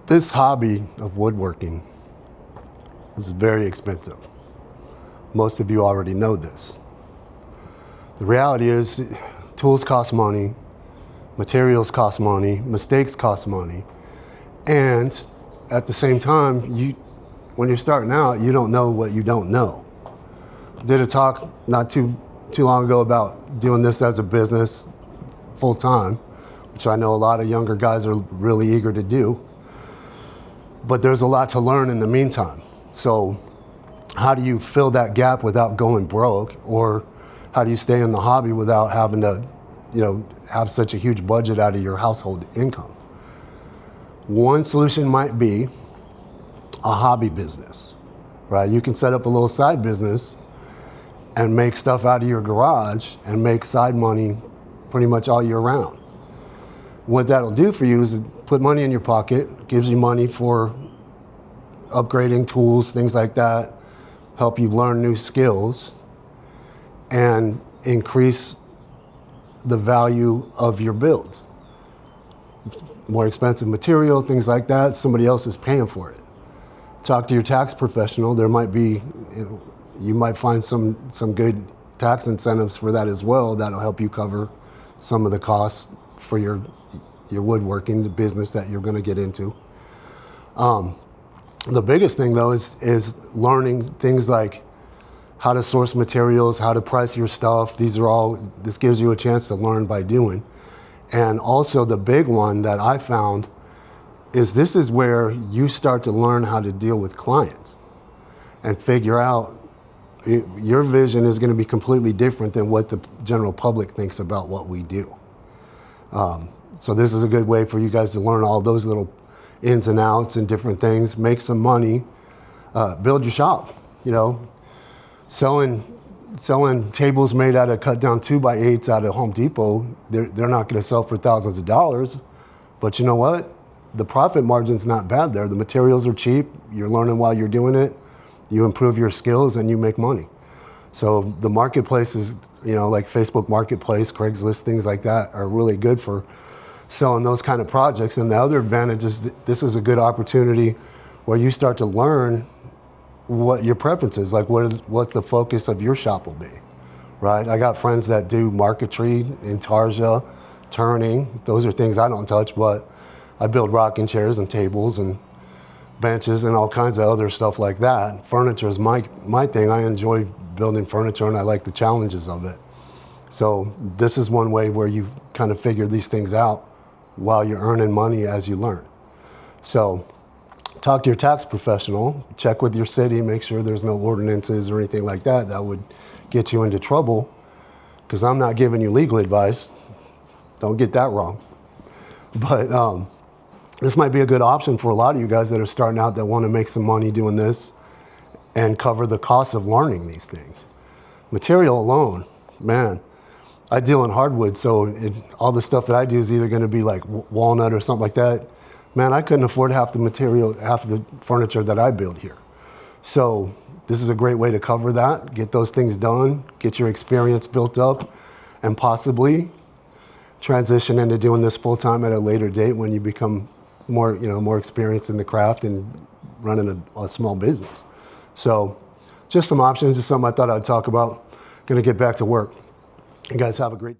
This hobby of woodworking is very expensive. Most of you already know this. The reality is tools cost money, materials cost money, mistakes cost money, and at the same time, when you're starting out, you don't know what you don't know. Did a talk not too long ago about doing this as a business full time, which I know a lot of younger guys are really eager to do. But there's a lot to learn in the meantime. So how do you fill that gap without going broke? Or how do you stay in the hobby without having to, have such a huge budget out of your household income? One solution might be a hobby business, right? You can set up a little side business and make stuff out of your garage and make side money pretty much all year round. What that'll do for you is put money in your pocket, gives you money for upgrading tools, things like that, help you learn new skills, and increase the value of your builds. More expensive material, things like that, somebody else is paying for it. Talk to your tax professional. There might be, you might find some good tax incentives for that as well. That'll help you cover some of the costs for your woodworking, the business that you're going to get into. The biggest thing though is learning things like how to source materials, how to price your stuff. This gives you a chance to learn by doing. And also the big one that I found is this is where you start to learn how to deal with clients and figure out your vision is going to be completely different than what the general public thinks about what we do. So this is a good way for you guys to learn all those little ins and outs and different things, make some money, build your shop. Selling tables made out of cut down 2x8s out of Home Depot, they're not going to sell for thousands of dollars. But you know what? The profit margin's not bad there. The materials are cheap. You're learning while you're doing it. You improve your skills and you make money. So the marketplaces, like Facebook Marketplace, Craigslist, things like that are really good for selling those kind of projects. And the other advantage is this is a good opportunity where you start to learn what your preference is, like what the focus of your shop will be, right? I got friends that do marquetry, intarsia, turning. Those are things I don't touch, but I build rocking chairs and tables and benches and all kinds of other stuff like that. Furniture is my thing. I enjoy building furniture and I like the challenges of it. So this is one way where you kind of figure these things out while you're earning money as you learn. So talk to your tax professional, check with your city, make sure there's no ordinances or anything like that would get you into trouble, because I'm not giving you legal advice. Don't get that wrong. But this might be a good option for a lot of you guys that are starting out that want to make some money doing this and cover the cost of learning these things. Material alone, man, I deal in hardwood, so all the stuff that I do is either going to be like walnut or something like that. Man, I couldn't afford half the furniture that I build here. So this is a great way to cover that, get those things done, get your experience built up, and possibly transition into doing this full time at a later date when you become more experienced in the craft and running a small business. So just some options, just something I thought I'd talk about. Gonna get back to work. You guys have a great